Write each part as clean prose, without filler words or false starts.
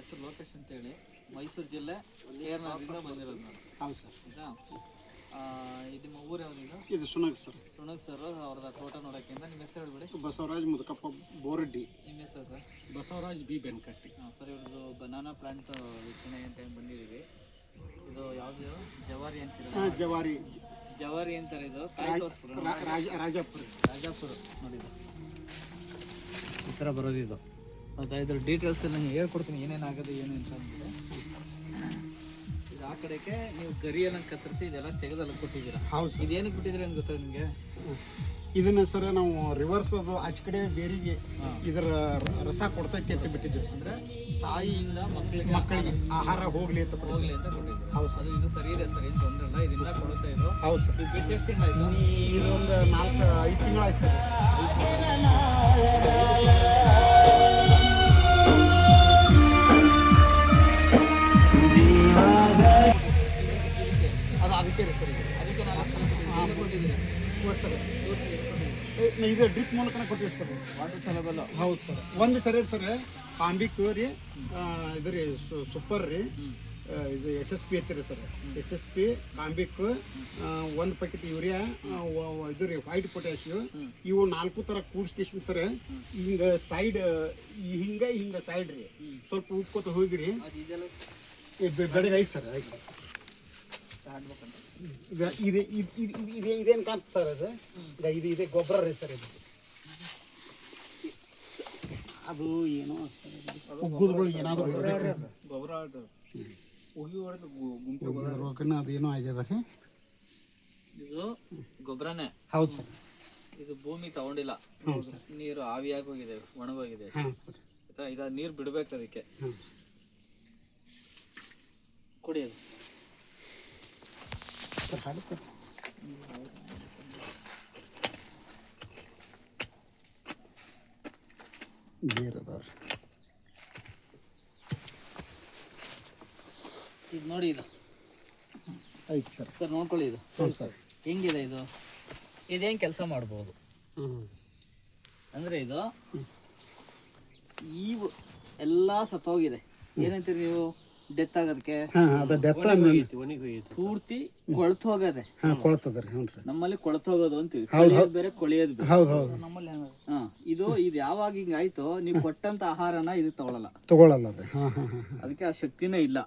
ಹೆಸರು ಲೋಕೇಶ್ ಅಂತೇಳಿ ಮೈಸೂರು ಜಿಲ್ಲೆ ಕೇರಳದಿಂದ ಬಂದಿರೋದು ನಾನು. ಹೌದು ಸರ್. ಆಯಿತಾ, ಇದು ನಿಮ್ಮ ಊರು ಯಾವ್ದು? ಇದು ಸುನಗ್ ಸರ್. ಸುನಗ್ ಸರ್ ಅವ್ರದ ತೋಟ ನೋಡೋಕ್ಕಿಂತ ನಿಮ್ಮ ಹೆಸರು ಹೇಳ್ಬಿಡಿ. ಬಸವರಾಜ್ ಮುದಕಪ್ಪ ಬೋರಡ್ಡಿ. ನಿಮ್ಮ ಹೆಸರು ಸರ್? ಬಸವರಾಜ್ ಬಿ ಬೆನ್ಕಟ್ಟಿ. ಹಾಂ ಸರ್, ಇವ್ರದ್ದು ಬನಾನಾ ಪ್ಲಾಂಟ್ ವೀಕ್ಷಣೆ ಅಂತ ಬಂದಿದ್ದೀವಿ. ಇದು ಯಾವುದು ಜವಾರಿ ಅಂತೀರ? ಹಾಂ, ಜವಾರಿ. ಜವಾರಿ ಅಂತಾರೆ. ಇದು ಕಾಯಿ ತೋರಿಸ್ಬಿಡು. ರಾಜಾಪುರ. ರಾಜಾಪುರ ನೋಡಿ, ಈ ಥರ ಬರೋದು ಇದು. ಮತ್ತು ಇದ್ರ ಡೀಟೇಲ್ಸ್ ಎಲ್ಲ ನಾನು ಹೇಳ್ಕೊಡ್ತೀನಿ, ಏನೇನಾಗೋದು ಏನು ಅಂತ ಅಂದ್ಬಿಟ್ಟು. ಇದು ಆ ಕಡೆಗೆ ನೀವು ಗರಿಯೆಲ್ಲ ಕತ್ತರಿಸಿ ಇದೆಲ್ಲ ತೆಗೆದೆಲ್ಲ ಕೊಟ್ಟಿದ್ದೀರಾ. ಹೌದು. ಇದೇನಕ್ಕೆ ಬಿಟ್ಟಿದ್ದೀರಿ ಅಂತ ಗೊತ್ತಾ ನಿಮಗೆ? ಇದನ್ನ ಸರ್ ನಾವು ರಿವರ್ಸ್ ಅದು ಆಚೆ ಕಡೆ ಬೇರಿಗೆ ಇದರ ರಸ ಕೊಡ್ತೈತಿ ಅಂತ ಬಿಟ್ಟಿದ್ದೀವಿ. ಅಂದರೆ ತಾಯಿಯಿಂದ ಮಕ್ಕಳಿಗೆ ಆಹಾರ ಹೋಗ್ಲಿ ಅಂತ ಹೋಗ್ಲಿ ಅಂತ ಕೊಟ್ಟಿದ್ದೀವಿ. ಹೌದು ಸರ್. ಇದು ಸರಿ ಇದೆ ಸರ್, ಏನು ತೊಂದರೆ ಇಲ್ಲ. ಇದರಿಂದ ಕೊಡುತ್ತಾ ಇದು. ಹೌದು ಸರ್. ಇದು ಬಿಟ್ಟು ಎಷ್ಟು ತಿಂಗಳಾಯ್ತು? ಇದೊಂದು 4-5 ತಿಂಗಳಾಯ್ತು ಸರ್. ಅದು ಅದಕ್ಕೆ ರೀ ಸರ್. ಅದಕ್ಕೆ 4 ಕೊಟ್ಟಿದ್ದೀರಿ ಸರ್. ಇದು ಡ್ರಿಪ್ ಮೂಲಕನೇ ಕೊಟ್ಟಿವಿ ಸರ್. ವಾಟರ್ ಸಲಬಲ್. ಹೌದು ಸರ್. ಒಂದು ಸರಿ ಸರ್ ಕಾಂಬಿಕ್ಕು ರೀ, ಇದು ರೀ ಸೂಪರ್ ರೀ, ಇದು SSP ಐತ್ರಿ ಸರ್. SSP ಕಾಂಬಿಕ್ಕು, 1 ಪ್ಯಾಕೆಟ್ ಯೂರಿಯಾ, ಇದು ರೀ ವೈಟ್ ಪೊಟ್ಯಾಶಿಯು, ಇವು 4 ಥರ ಕೂಡಿಸ್ಕೇಶನ್ ಸರ್. ಹಿಂಗೆ ಸೈಡ್ ಹಿಂಗೆ ಸೈಡ್ ರೀ ಸ್ವಲ್ಪ ಉಪ್ಕೋತ ಹೋಗಿರಿ. ಬೆಳಗ್ಗೆ ಐತೆ ಸರ್. ಆಯ್ತು. ಇದೇನು ಕಾಣ್ತ ಸರ್ ಅದು? ಇದೆ ಗೊಬ್ಬರ ರೀ ಸರ್. ಇದು ಅದು ಏನೋ ಉಗ್ಗುದ್ರೊಳಗೆ ಏನಾದರೂ ಗೊಬ್ಬರ ಅದೇನೋ ಆಗ್ಯದ ರೀ. ಇದು ಗೊಬ್ಬರನೇ. ಹೌದು ಸರ್. ಇದು ಭೂಮಿ ತಗೊಂಡಿಲ್ಲ, ನೀರು ಆವಿಯಾಗಿ ಹೋಗಿದೆ, ಒಣಗೋಗಿದೆ. ಆಯ್ತಾ, ಈಗ ನೀರು ಬಿಡ್ಬೇಕು ಅದಕ್ಕೆ. ಕುಡಿಯೋದು ಇದು ನೋಡಿ. ಇದು ಆಯ್ತು ಸರ್. ಸರ್ ನೋಡ್ಕೊಳ್ಳಿ. ಇದು ಹೌದು ಸರ್. ಹೆಂಗಿದೆ ಇದು? ಇದೇನು ಕೆಲಸ ಮಾಡ್ಬೋದು ಅಂದರೆ ಇದು ಈ ಎಲ್ಲ ಸತ್ತೋಗಿದೆ. ಏನಂತೀರಿ ನೀವು? ಡೆತ್ ಆಗೋದಕ್ಕೆ ಪೂರ್ತಿ ಕೊಳ್ತು ಹೋಗದೆ. ನಮ್ಮಲ್ಲಿ ಕೊಳ್ತು ಹೋಗೋದು ಅಂತೀವಿ, ಬೇರೆ ಕೊಳೆಯೋದು ಬೇರೆ. ಇದು ಯಾವಾಗ ಹಿಂಗ ಆಯ್ತು, ನೀವು ಕೊಟ್ಟಂತ ಆಹಾರನ ಇದು ತಗೊಳಲ್ಲ. ಅದಕ್ಕೆ ಆ ಶಕ್ತಿನೇ ಇಲ್ಲ.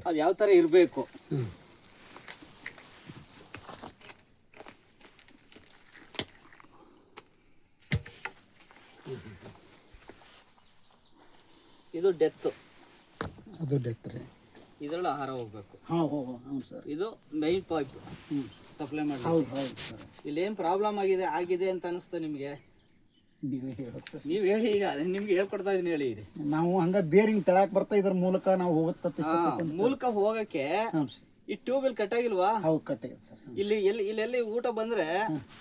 ಅದು ಯಾವ ತರ ಇರ್ಬೇಕು. ಇದು ಡೆತ್. ಅದು ಡೆತ್ ರೀ. ಇದ್ರಲ್ಲಿ ಆಹಾರ ಹೋಗ್ಬೇಕು. ಸರ್. ಇದು ಮೈನ್ ಪೈಪ್ ಸಪ್ಲೈ ಮಾಡಿ. ಇಲ್ಲಿ ಏನ್ ಪ್ರಾಬ್ಲಮ್ ಆಗಿದೆ ಅಂತ ಅನಿಸ್ತಾ ನಿಮ್ಗೆ? ನೀವ್ ಹೇಳಿ, ಈಗ ನಿಮ್ಗೆ ಹೇಳ್ಕೊಡ್ತಾ ಇದೀನಿ, ಹೇಳಿ. ಇದೆ ನಾವು ಹಂಗ ಬೇರಿಂಗ್ ತೆಳಕ್ ಬರ್ತಾ ಇದ್ರ ಮೂಲಕ ನಾವು ಮೂಲಕ ಹೋಗಕ್ಕೆ ಈ ಟ್ಯೂಬ್ ಇಲ್ಲಿ ಕಟ್ಟಾಗಿಲ್ವಾ? ಹೌದು, ಕಟ್ಟಾಗಿದೆ ಸರ್. ಇಲ್ಲೆಲ್ಲಿ ಊಟ ಬಂದ್ರೆ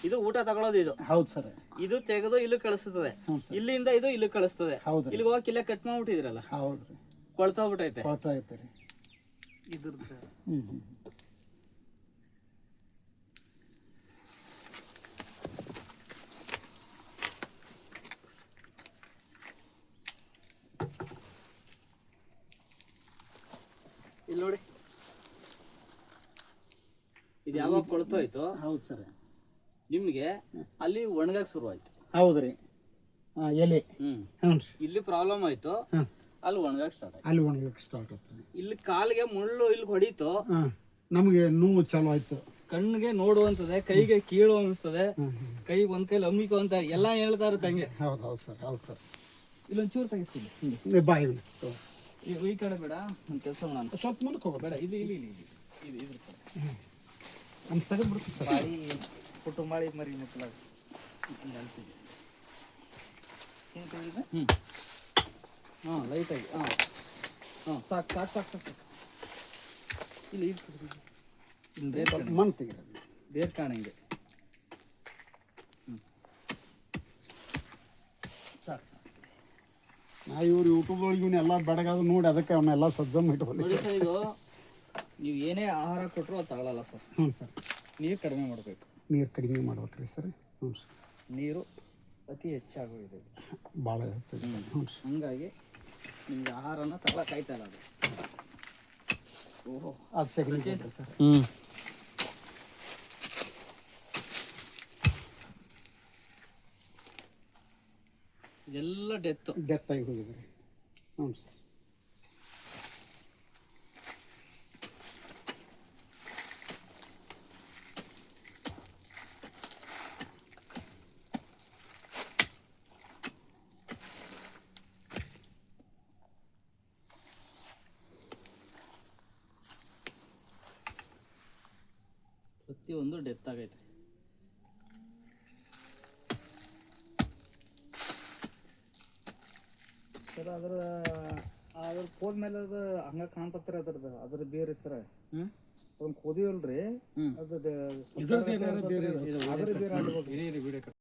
ಇದು ಊಟ ತಗೊಳ್ಳೋದು. ಇದು ಹೌದು ಸರ್. ಇದು ತೆಗೆದು ಇಲ್ಲಿ ಕಳಿಸ್ತದೆ, ಇಲ್ಲಿಂದ ಇದು ಇಲ್ಲಿ ಕಳಿಸ್ತದೆ. ಇಲ್ಲಿ ಹೋಗಕ್ಕೆ ಇಲ್ಲೇ ಕಟ್ ಮಾಡ್ಬಿಟ್ಟಿದ್ರಲ್ಲ. ಹೌದ್ರಿ. ಕೊಳ್ತೋಗ್ಬಿಟ್ಟೈತೆ. ರೀ ಇದ್ರದ್ದು. ಇಲ್ಲಿ ನೋಡಿ, ಇದು ಯಾವಾಗ ಕೊಳ್ತೋಯ್ತು? ಹೌದು ಸರ್. ನಿಮ್ಗೆ ಅಲ್ಲಿ ಒಣಗಕ್ ಶುರು ಆಯ್ತು. ಹೌದ್ರಿ. ಎಲೆ. ಇಲ್ಲಿ ಪ್ರಾಬ್ಲಮ್ ಆಯ್ತು, ಅಲ್ಲಿ ಒಣಗಕ್ ಸ್ಟಾರ್ಟ್ ಆಯ್ತು. ಇಲ್ಲಿ ಕಾಲಿಗೆ ಮುಳ್ಳು ಇಲ್ಲಿ ಹೊಡೀತು, ನಮಗೆ ನೋವು ಚಾಲು ಆಯ್ತು. ಕಣ್ಣಿಗೆ ನೋಡುವಂತದೆ, ಕೈಗೆ ಕೀಳು ಅನಿಸ್ತದೆ, ಕೈ ಒಂದ್ ಕೈಲಿ ಅಮ್ಮಿಕೋ ಅಂತ ಎಲ್ಲ ಹೇಳ್ತಾ ಇರುತ್ತೆ ಹಂಗೆ. ಹೌದು ಸರ್. ಹೌದು ಸರ್. ಇಲ್ಲೊಂಚೂರು ತೆಗಿಸ್ತೀನಿ. ಬಾಯಿ ಈ ಕಡೆ ಬೇಡ, ಒಂದು ಕೆಲಸ ಮಾಡೋಣ. ಸ್ವಲ್ಪ ಮುಂದಕ್ಕೆ ಹೋಗ್ಬೇಡ. ಇಲ್ಲಿ ಇದ್ರ ಅಂತ ತೆಗೆದ್ಬಿಡ್ತು ಸರ್. ಬಾಯಿ ಕುಟುಂಬಾಳಿ ಮರಿ ಮಕ್ಕಳ ಲೈಟಾಗಿ. ಸಾಕು. ಇಲ್ಲಿ ಮಣ್ಣು ತೆಗಿರ, ಬೇರ್ ಕಾಣಂಗೆ. ಸಾಕು. ನಾ ಇವ್ರು ಯೂಟ್ಯೂಬ್ದೊಳಗೆ ಇವನ್ನೆಲ್ಲ ಬೆಳಗಾದ ನೋಡಿ ಅದಕ್ಕೆ ಅವನ್ನೆಲ್ಲ ಸಜ್ಜಮ್ ಇಟ್ಕೊಂಡು. ಇದು ನೀವು ಏನೇ ಆಹಾರ ಕೊಟ್ಟರು ಅದು ತಗೊಳ್ಳಲ್ಲ ಸರ್. ಸರ್. ನೀರು ಕಡಿಮೆ ಮಾಡಬೇಕು. ನೀರು ಕಡಿಮೆ ಮಾಡ್ಬೇಕ್ರಿ ಸರ್. ಸರ್. ನೀರು ಅತಿ ಹೆಚ್ಚಾಗೋಗಿದೆ, ಭಾಳ ಹೆಚ್ಚಾಗಿದೆ. ಹಂಗಾಗಿ ನಿಮ್ಗೆ ಆಹಾರನ ತಗೊಳಕಾಯ್ತಾ ಇಲ್ಲ ಅದು. ಓಹೋ, ಅದು ಸೆಕೆಂಡ್ ಕೊಡ್ರಿ ಸರ್. ಇದೆಲ್ಲ ಡೆತ್ ಆಗಿ ಹೋಗಿದ್ರಿ. ಹ್ಞೂ ಸರ್. ಪ್ರತಿಯೊಂದು ಡೆತ್ ಆಗೈತೆ. ಸರ್ ಅದ್ರ ಹೋದ್ಮೇಲೆ ಅದು ಹಂಗ ಕಾಣ್ತತ್ರಿ ಅದ್ರ ಬೇರೆ ಸರ್. ಅದನ್ನ ಕೋದಿವಲ್ರಿ, ಅದು ಬೇರೆ